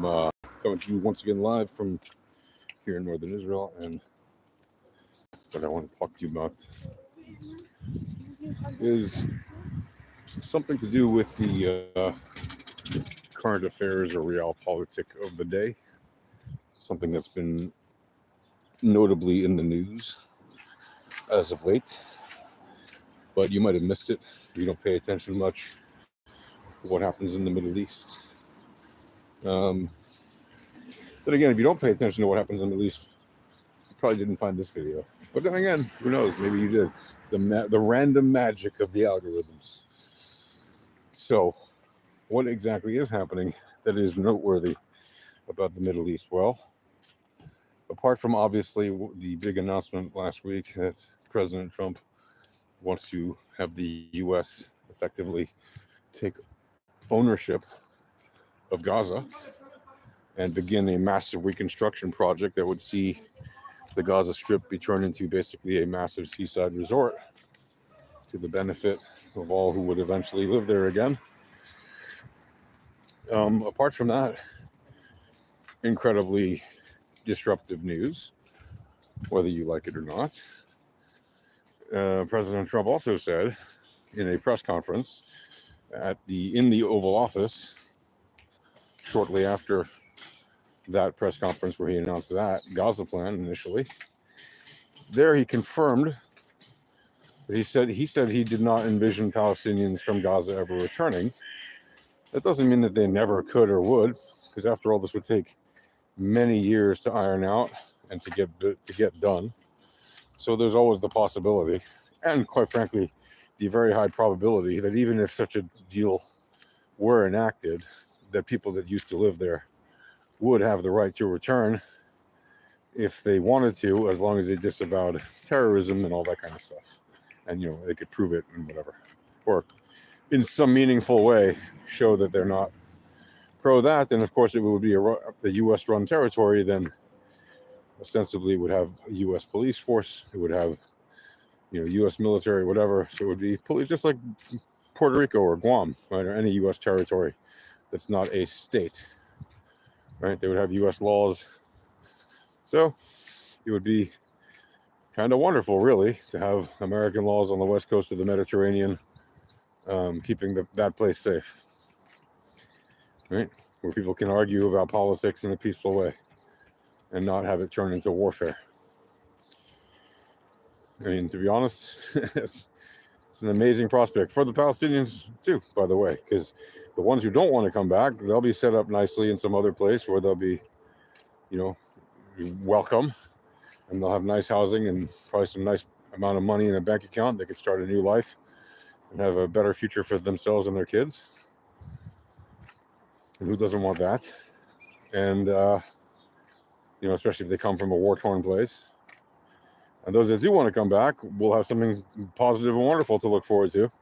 Coming to you once again live from here in northern Israel, and what I want to talk to you about is something to do with the current affairs or realpolitik of the day. Something that's been notably in the news as of late, but you might have missed it if you don't pay attention much to what happens in the Middle East. But again, if you don't pay attention to what happens in the Middle East, you probably didn't find this video. But then again, who knows? Maybe you did. The random magic of the algorithms. So, what exactly is happening that is noteworthy about the Middle East? Well, apart from obviously the big announcement last week that President Trump wants to have the U.S. effectively take ownership of Gaza and begin a massive reconstruction project that would see the Gaza Strip be turned into basically a massive seaside resort to the benefit of all who would eventually live there again. Apart from that, incredibly disruptive news, whether you like it or not. President Trump also said in a press conference in the Oval Office shortly after that press conference where he announced that Gaza plan initially, there he confirmed that he said he did not envision Palestinians from Gaza ever returning. That doesn't mean that they never could or would, because after all, this would take many years to iron out and to get done. So there's always the possibility, and quite frankly, the very high probability that even if such a deal were enacted, that people that used to live there would have the right to return if they wanted to, as long as they disavowed terrorism and all that kind of stuff. And, they could prove it and whatever. Or in some meaningful way, show that they're not pro that. Then, of course, it would be a U.S.-run territory. Then, ostensibly, it would have a U.S. police force. It would have, U.S. military, whatever. So it would be police, just like Puerto Rico or Guam, right, or any U.S. territory that's not a state, right? They would have U.S. laws. So it would be kind of wonderful, really, to have American laws on the west coast of the Mediterranean, keeping that place safe, right? Where people can argue about politics in a peaceful way and not have it turn into warfare. I mean, to be honest, it's an amazing prospect for the Palestinians too, by the way, because the ones who don't want to come back, they'll be set up nicely in some other place where they'll be, welcome, and they'll have nice housing and probably some nice amount of money in a bank account. They could start a new life and have a better future for themselves and their kids. And who doesn't want that? And, especially if they come from a war-torn place. And those that do want to come back will have something positive and wonderful to look forward to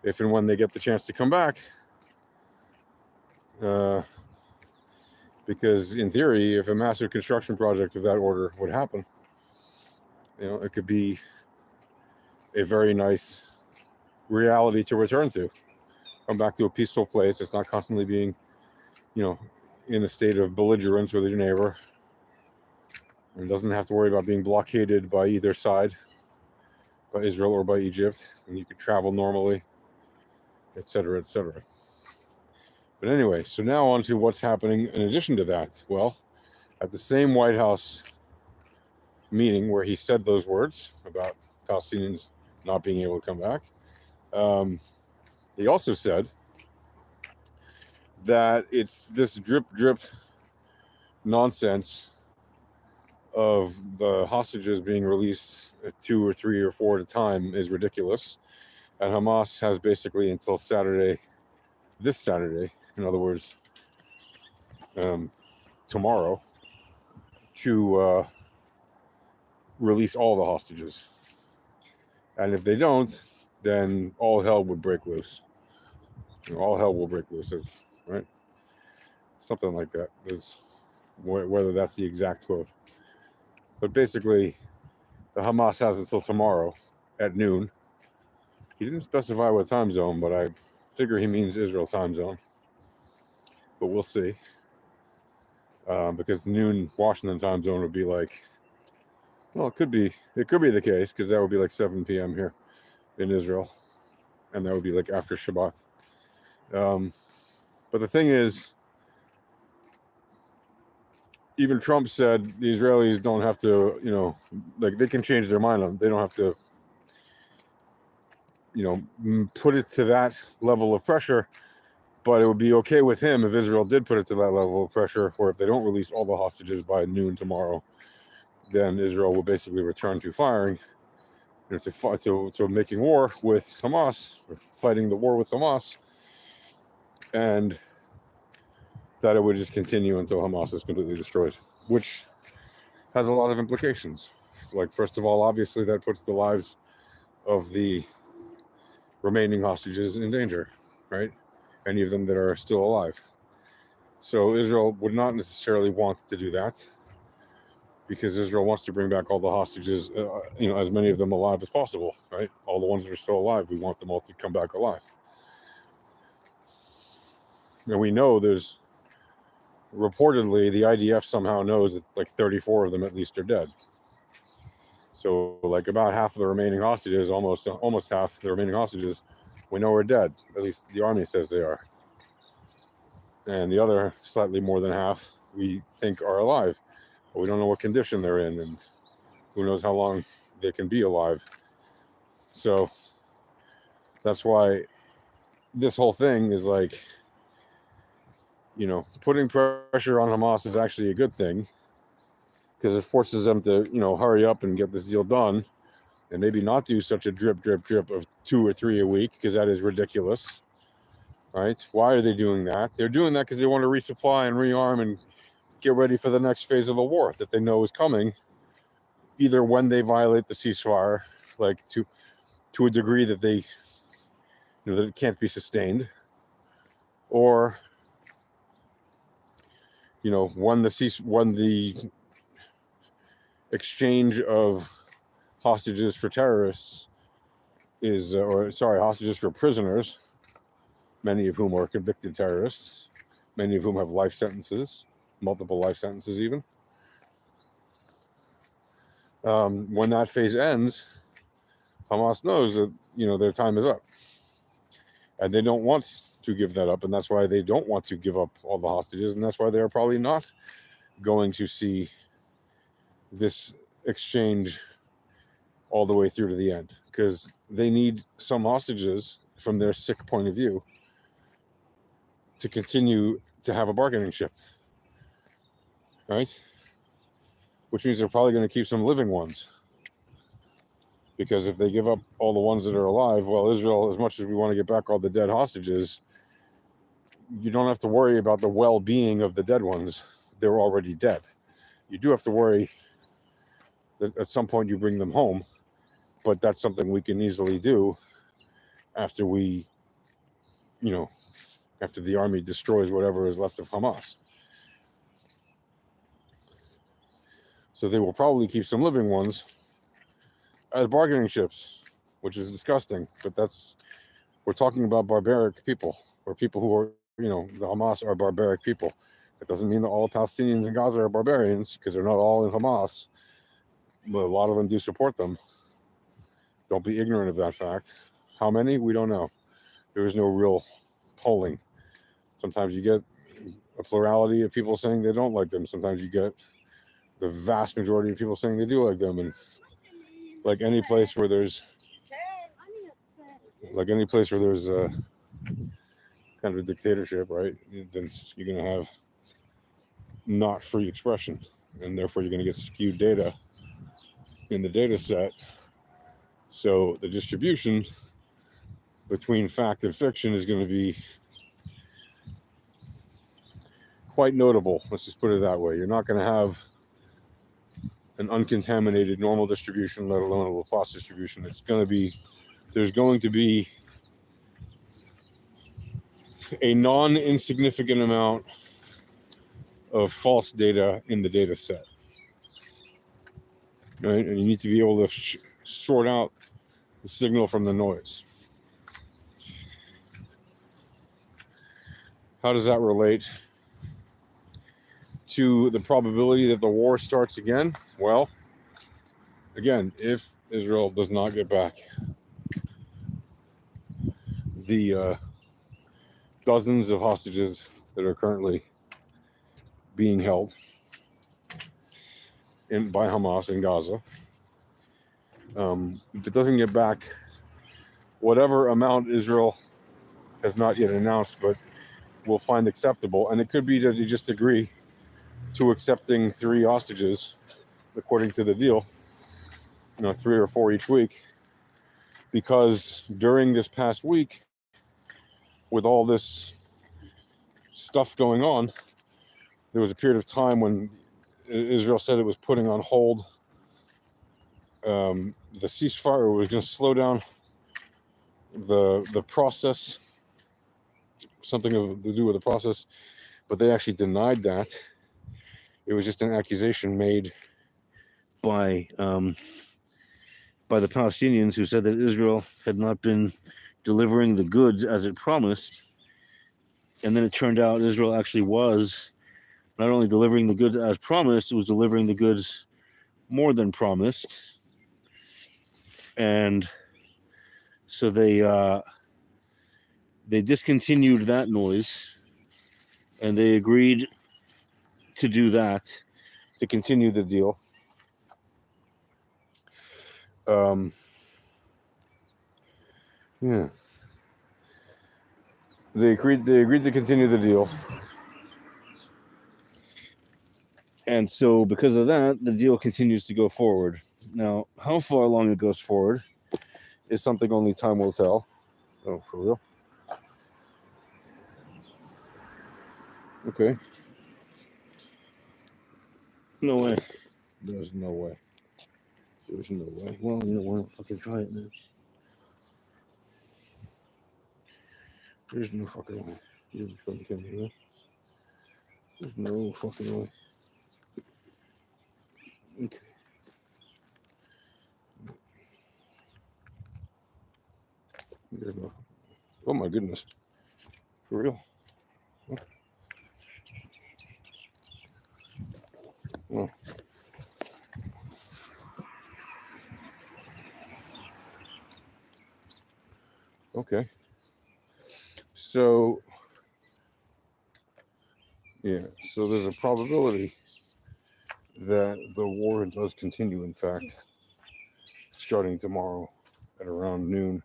if and when they get the chance to come back. Because in theory, if a massive construction project of that order would happen, it could be a very nice reality to return to. Come back to a peaceful place. It's not constantly being, in a state of belligerence with your neighbor. It doesn't have to worry about being blockaded by either side, by Israel or by Egypt, and you could travel normally, etc., etc. But anyway, so now on to what's happening in addition to that. Well, at the same White House meeting where he said those words about Palestinians not being able to come back, he also said that it's this drip nonsense of the hostages being released 2 or 3 or 4 at a time is ridiculous. And Hamas has basically until this Saturday, in other words, tomorrow, to release all the hostages. And if they don't, then all hell would break loose. All hell will break loose, right? Something like that. Whether that's the exact quote. But basically, the Hamas has until tomorrow at noon. He didn't specify what time zone, but I figure he means Israel time zone. But we'll see. because noon Washington time zone would be like, well, it could be the case, because that would be like 7 p.m. here in Israel, and that would be like after Shabbat. But the thing is, even Trump said the Israelis don't have to, like, they can change their mind. They don't have to, put it to that level of pressure. But it would be okay with him if Israel did put it to that level of pressure, or if they don't release all the hostages by noon tomorrow, then Israel will basically return to firing, to making war with Hamas, or fighting the war with Hamas, and that it would just continue until Hamas is completely destroyed, which has a lot of implications. Like, first of all, obviously that puts the lives of the remaining hostages in danger, right? Any of them that are still alive. So Israel would not necessarily want to do that, because Israel wants to bring back all the hostages, as many of them alive as possible, right? All the ones that are still alive, we want them all to come back alive. And we know there's, reportedly, the IDF somehow knows that like 34 of them at least are dead. So like about half of the remaining hostages, almost half the remaining hostages, we know are dead. At least the army says they are. And the other slightly more than half we think are alive, but we don't know what condition they're in, and who knows how long they can be alive. So that's why this whole thing is like, putting pressure on Hamas is actually a good thing, because it forces them to, hurry up and get this deal done, and maybe not do such a drip of 2 or 3 a week, because that is ridiculous, right? Why are they doing that? They're doing that because they want to resupply and rearm and get ready for the next phase of the war that they know is coming, either when they violate the ceasefire, like to a degree that they, that it can't be sustained, or when the exchange of hostages for terrorists is, hostages for prisoners, many of whom are convicted terrorists, many of whom have life sentences, multiple life sentences even. When that phase ends, Hamas knows that, their time is up. And they don't want to give that up, and that's why they don't want to give up all the hostages, and that's why they're probably not going to see this exchange all the way through to the end, because they need some hostages, from their sick point of view, to continue to have a bargaining chip, right? Which means they're probably going to keep some living ones, because if they give up all the ones that are alive, well, Israel, as much as we want to get back all the dead hostages, you don't have to worry about the well-being of the dead ones. They're already dead. You do have to worry that at some point you bring them home, but that's something we can easily do after after the army destroys whatever is left of Hamas. So they will probably keep some living ones as bargaining chips, which is disgusting, but we're talking about barbaric people, or people who are, the Hamas are barbaric people. It doesn't mean that all Palestinians in Gaza are barbarians, because they're not all in Hamas, but a lot of them do support them. Don't be ignorant of that fact. How many? We don't know. There is no real polling. Sometimes you get a plurality of people saying they don't like them. Sometimes you get the vast majority of people saying they do like them. And like any place where there's a kind of a dictatorship, right, then you're going to have not free expression, and therefore you're going to get skewed data in the data set. So the distribution between fact and fiction is going to be quite notable. Let's just put it that way. You're not going to have an uncontaminated normal distribution, let alone a Laplace distribution. There's going to be a non-insignificant amount of false data in the data set, right? And you need to be able to sort out the signal from the noise. How does that relate to the probability that the war starts again, well, again, if Israel does not get back the dozens of hostages that are currently being held by Hamas in Gaza, if it doesn't get back whatever amount Israel has not yet announced, but will find acceptable, and it could be that you just agree to accepting 3 hostages according to the deal, 3 or 4 each week, because during this past week, with all this stuff going on, there was a period of time when Israel said it was putting on hold the ceasefire, was going to slow down the process, something to do with the process, but they actually denied that. It was just an accusation made by the Palestinians, who said that Israel had not been delivering the goods as it promised. And then it turned out Israel actually was not only delivering the goods as promised, it was delivering the goods more than promised. And so they discontinued that noise, and they agreed to do that, to continue the deal. Yeah. They agreed to continue the deal. And so because of that, the deal continues to go forward. Now, how far along it goes forward is something only time will tell. Oh, for real? Okay. No way. There's no way. There's no way. Well, why not fucking try it, man? There's no fucking way. You're fucking kidding me, right? There's no fucking way. Okay. There's no. Oh my goodness. For real. Okay. Well. Okay. So, yeah. So there's a probability that the war does continue, in fact, starting tomorrow at around noon.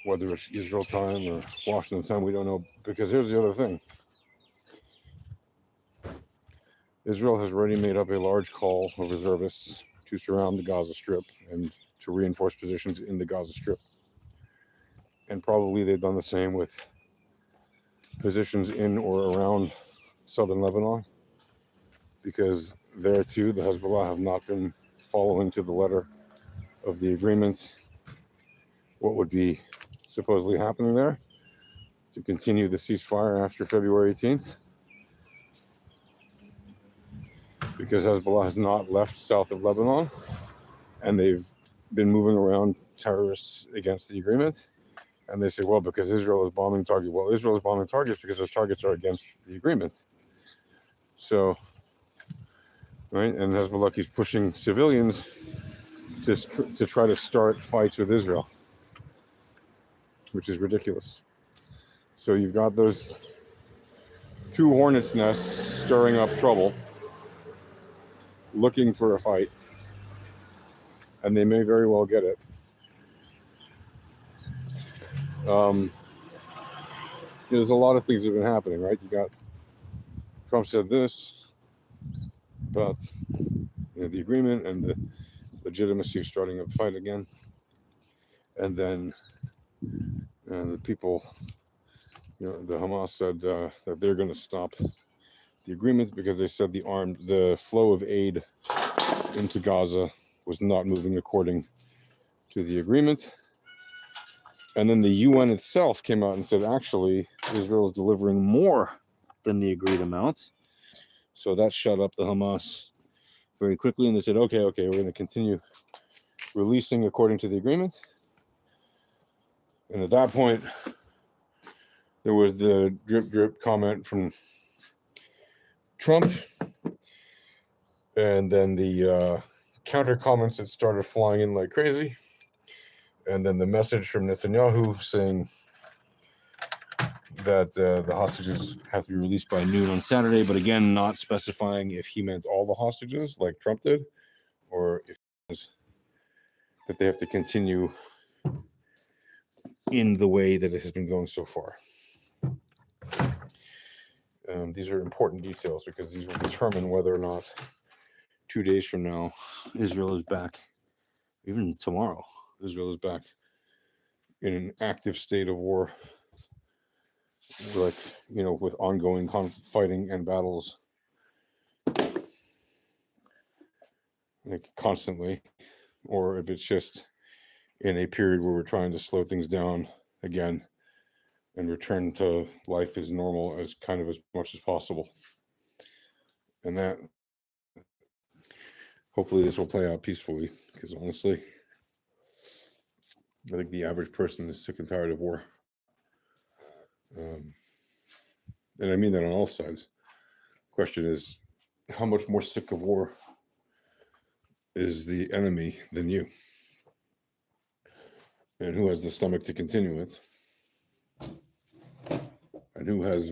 Whether it's Israel time or Washington time, we don't know. Because here's the other thing. Israel has already made up a large call of reservists to surround the Gaza Strip and to reinforce positions in the Gaza Strip. And probably they've done the same with positions in or around southern Lebanon, because there too, the Hezbollah have not been following to the letter of the agreement what would be supposedly happening there to continue the ceasefire after February 18th. Because Hezbollah has not left south of Lebanon, and they've been moving around terrorists against the agreement. And they say, well, because Israel is bombing targets. Well, Israel is bombing targets because those targets are against the agreement. So, right, and Hezbollah keeps pushing civilians to try to start fights with Israel, which is ridiculous. So you've got those 2 hornets' nests stirring up trouble, looking for a fight, and they may very well get it. There's a lot of things that have been happening, right? You got Trump said this about the agreement and the legitimacy of starting a fight again, and then the people, the Hamas said that they're going to stop the agreement because they said the flow of aid into Gaza was not moving according to the agreement. And then the UN itself came out and said, actually, Israel is delivering more than the agreed amount. So that shut up the Hamas very quickly. And they said, okay, we're going to continue releasing according to the agreement. And at that point, there was the drip comment from Trump, and then the counter comments that started flying in like crazy, and then the message from Netanyahu saying that the hostages have to be released by noon on Saturday, but again, not specifying if he meant all the hostages like Trump did, or if that they have to continue in the way that it has been going so far. These are important details because these will determine whether or not 2 days from now Israel is back, even tomorrow, Israel is back in an active state of war, like, with ongoing fighting and battles, like constantly, or if it's just in a period where we're trying to slow things down again and return to life as normal as much as possible. And that, hopefully this will play out peacefully, because honestly, I think the average person is sick and tired of war. And I mean that on all sides. Question is, how much more sick of war is the enemy than you? And who has the stomach to continue it? And who has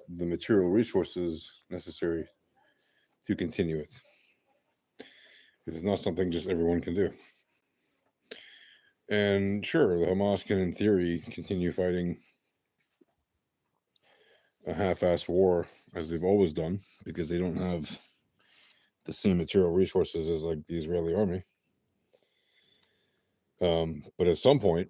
the material resources necessary to continue it? Because it's not something just everyone can do. And sure, the Hamas can, in theory, continue fighting a half-assed war as they've always done, because they don't have the same material resources as like the Israeli army. But at some point,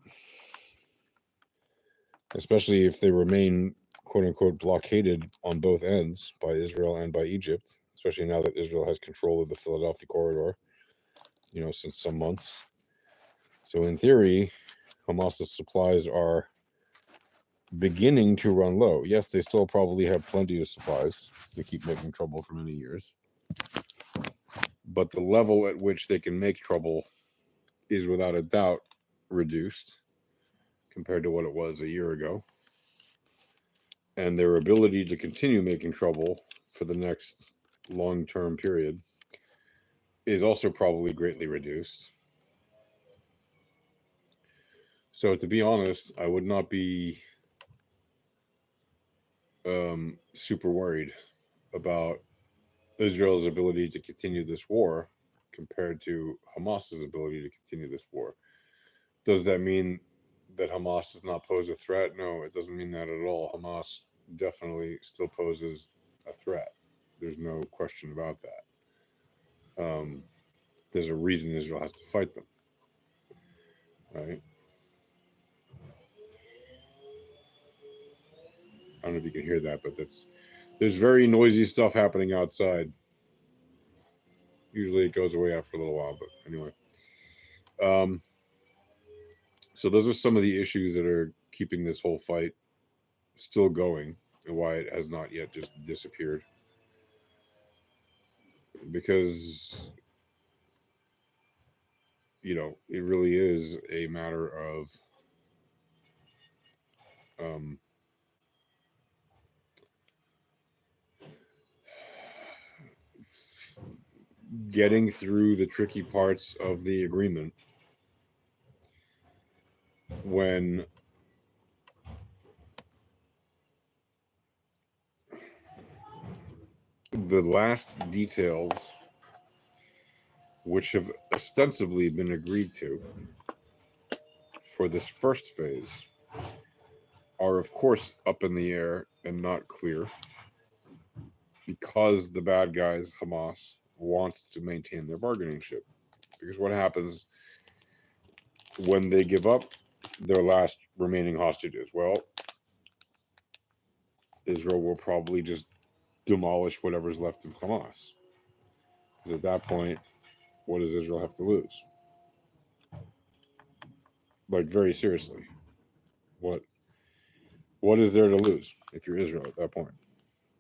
especially if they remain quote-unquote blockaded on both ends by Israel and by Egypt, especially now that Israel has control of the Philadelphia corridor, since some months. So in theory, Hamas's supplies are beginning to run low. Yes, they still probably have plenty of supplies. They keep making trouble for many years. But the level at which they can make trouble is without a doubt reduced compared to what it was a year ago. And their ability to continue making trouble for the next long-term period is also probably greatly reduced. So to be honest, I would not be super worried about Israel's ability to continue this war compared to Hamas's ability to continue this war. Does that mean that Hamas does not pose a threat? No, it doesn't mean that at all. Hamas definitely still poses a threat. There's no question about that. There's a reason Israel has to fight them, right? I don't know if you can hear that, but there's very noisy stuff happening outside. Usually it goes away after a little while, but anyway. So those are some of the issues that are keeping this whole fight still going and why it has not yet just disappeared. Because, it really is a matter of getting through the tricky parts of the agreement when the last details, which have ostensibly been agreed to for this first phase, are of course up in the air and not clear, because the bad guys, Hamas, want to maintain their bargaining chip. Because what happens when they give up their last remaining hostages? Well, Israel will probably just demolish whatever's left of Hamas. Because at that point, what does Israel have to lose? Like, very seriously. What is there to lose if you're Israel at that point?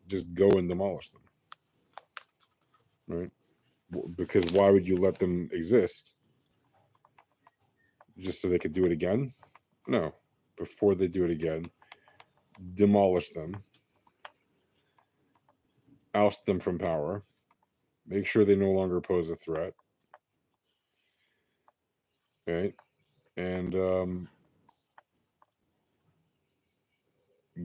Just go and demolish them. Right? Because why would you let them exist? Just so they could do it again? No. Before they do it again, demolish them. oust them from power, make sure they no longer pose a threat, right? And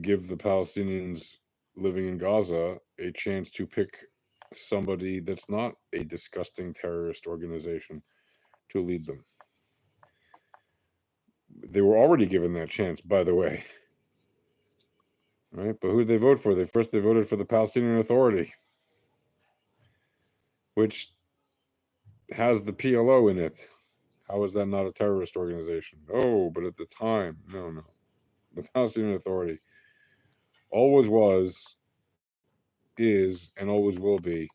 give the Palestinians living in Gaza a chance to pick somebody that's not a disgusting terrorist organization to lead them. They were already given that chance, by the way. Right? But who did they vote for? They voted for the Palestinian Authority, which has the PLO in it. How is that not a terrorist organization? Oh, but at the time, no. The Palestinian Authority always was, is, and always will be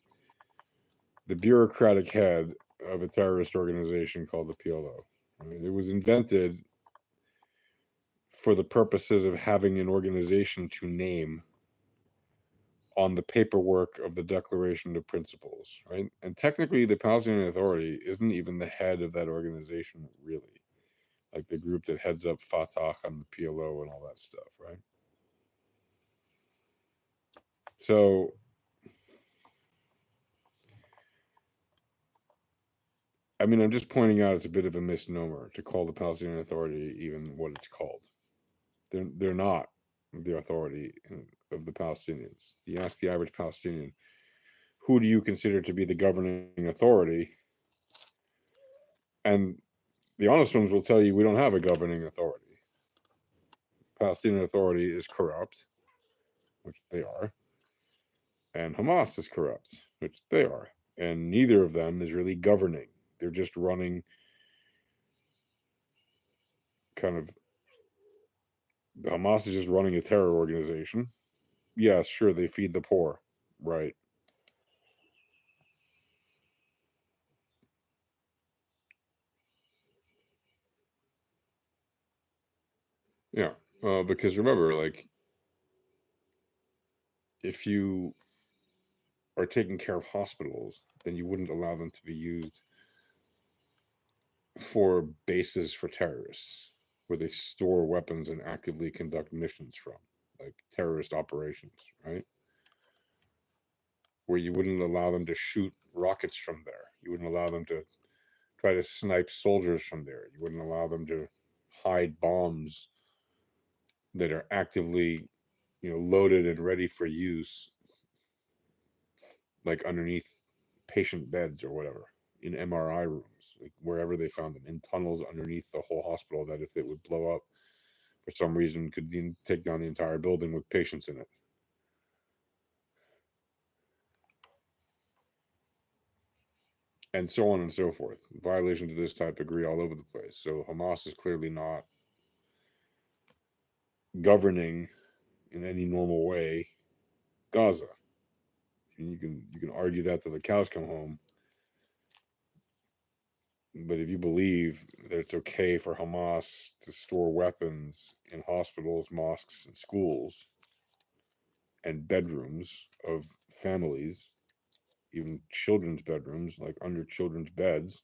the bureaucratic head of a terrorist organization called the PLO. Right? It was invented for the purposes of having an organization to name on the paperwork of the Declaration of Principles, right? And technically, the Palestinian Authority isn't even the head of that organization, really. Like the group that heads up Fatah and the PLO and all that stuff, right? So, I mean, I'm just pointing out it's a bit of a misnomer to call the Palestinian Authority even what it's called. They're not the authority of the Palestinians. You ask the average Palestinian, who do you consider to be the governing authority? And the honest ones will tell you we don't have a governing authority. Palestinian Authority is corrupt, which they are, and Hamas is corrupt, which they are. And neither of them is really governing. They're just running kind of, Hamas is just running a terror organization. Yes, sure, they feed the poor, right? Yeah, because remember, like, if you are taking care of hospitals, then you wouldn't allow them to be used for bases for terrorists, where they store weapons and actively conduct missions from, like terrorist operations, right? Where you wouldn't allow them to shoot rockets from there. You wouldn't allow them to try to snipe soldiers from there. You wouldn't allow them to hide bombs that are actively, loaded and ready for use, like underneath patient beds or whatever, in MRI rooms, like wherever they found them, in tunnels underneath the whole hospital, that if it would blow up for some reason could take down the entire building with patients in it. And so on and so forth. Violations of this type agree all over the place. So Hamas is clearly not governing in any normal way Gaza. And you can argue that till the cows come home. But if you believe that it's okay for Hamas to store weapons in hospitals, mosques, and schools, and bedrooms of families, even children's bedrooms, like under children's beds,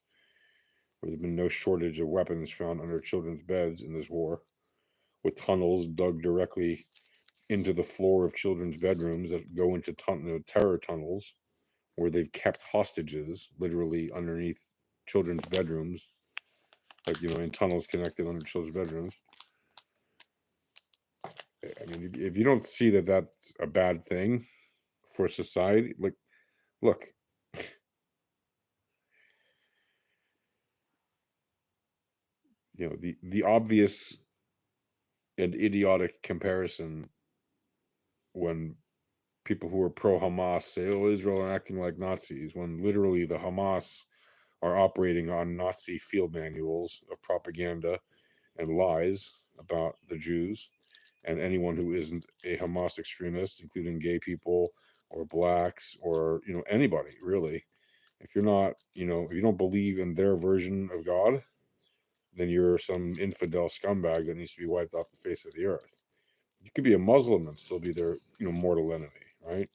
where there's been no shortage of weapons found under children's beds in this war, with tunnels dug directly into the floor of children's bedrooms that go into terror tunnels, where they've kept hostages literally underneath children's bedrooms, like, in tunnels connected under children's bedrooms. I mean, if you don't see that that's a bad thing for society, like, look, the obvious and idiotic comparison when people who are pro-Hamas say, "Oh, Israel are acting like Nazis," when literally the Hamas are operating on Nazi field manuals of propaganda and lies about the Jews and anyone who isn't a Hamas extremist, including gay people or blacks or anybody really. If you're not, if you don't believe in their version of God, then you're some infidel scumbag that needs to be wiped off the face of the earth. You could be a Muslim and still be their, mortal enemy, right?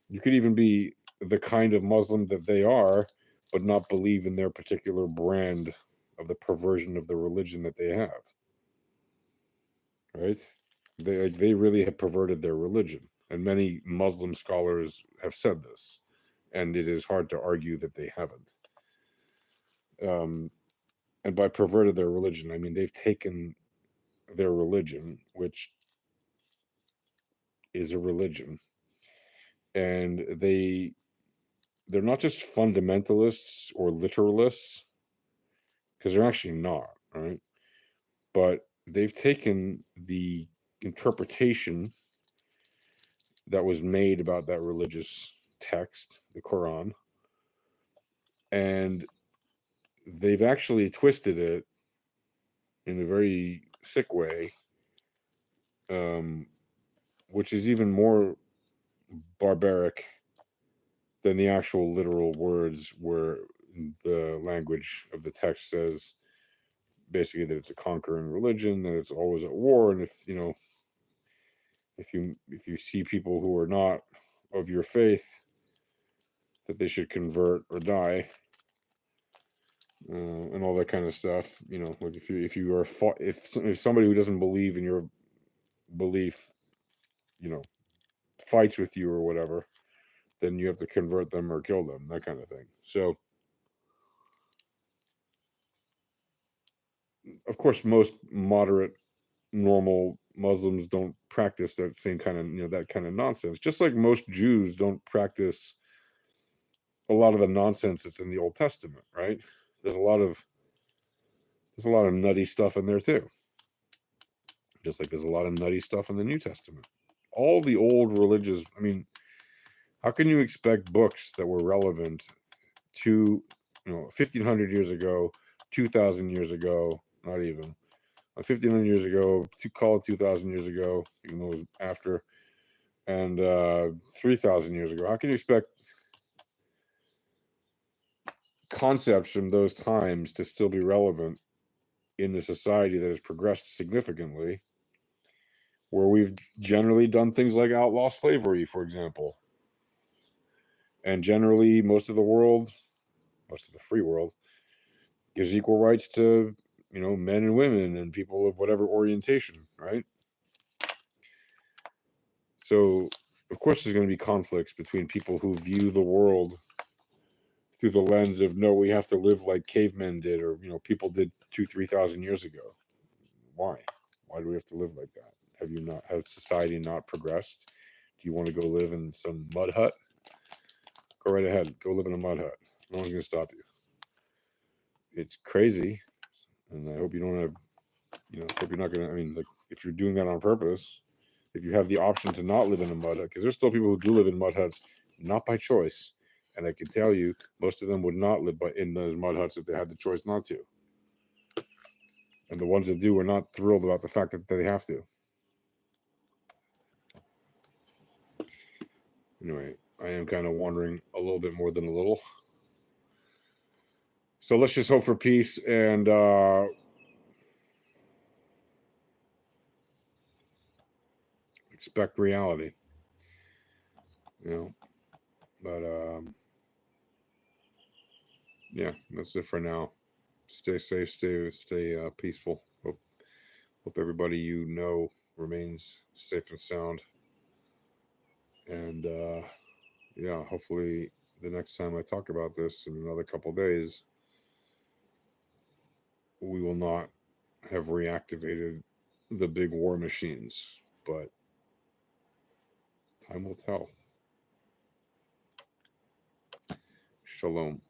You could even be the kind of Muslim that they are, but not believe in their particular brand of the perversion of the religion that they have, right? They really have perverted their religion. And many Muslim scholars have said this, and it is hard to argue that they haven't. And by perverted their religion, I mean they've taken their religion, which is a religion, and they're not just fundamentalists or literalists, because they're actually not, right? But they've taken the interpretation that was made about that religious text, the Quran, and they've actually twisted it in a very sick way, which is even more barbaric than the actual literal words, where the language of the text says basically that it's a conquering religion, that it's always at war, and if you see people who are not of your faith, that they should convert or die, and all that kind of stuff. Like if somebody who doesn't believe in your belief, fights with you or whatever, then you have to convert them or kill them, that kind of thing. So, of course, most moderate, normal Muslims don't practice that same kind of, that kind of nonsense. Just like most Jews don't practice a lot of the nonsense that's in the Old Testament, right? There's a lot of nutty stuff in there too. Just like there's a lot of nutty stuff in the New Testament. All the old religious, I mean, how can you expect books that were relevant to, 1,500 years ago, 2,000 years ago, not even, 1,500 years ago, call it 2,000 years ago, even though it was after, and 3,000 years ago. How can you expect concepts from those times to still be relevant in a society that has progressed significantly, where we've generally done things like outlaw slavery, for example? And generally, most of the free world, gives equal rights to, men and women and people of whatever orientation, right? So, of course, there's going to be conflicts between people who view the world through the lens of, no, we have to live like cavemen did, or, people did 3,000 years ago. Why? Why do we have to live like that? Has society not progressed? Do you want to go live in some mud hut? Go right ahead. Go live in a mud hut. No one's going to stop you. It's crazy. And I hope you don't have, hope you're not going to, like, if you're doing that on purpose, if you have the option to not live in a mud hut, because there's still people who do live in mud huts, not by choice. And I can tell you, most of them would not live in those mud huts if they had the choice not to. And the ones that do are not thrilled about the fact that they have to. Anyway, I am kind of wandering a little bit more than a little. So let's just hope for peace and expect reality. But yeah, that's it for now. Stay safe, stay peaceful. Hope everybody remains safe and sound. And yeah, hopefully the next time I talk about this in another couple days, we will not have reactivated the big war machines, but time will tell. Shalom.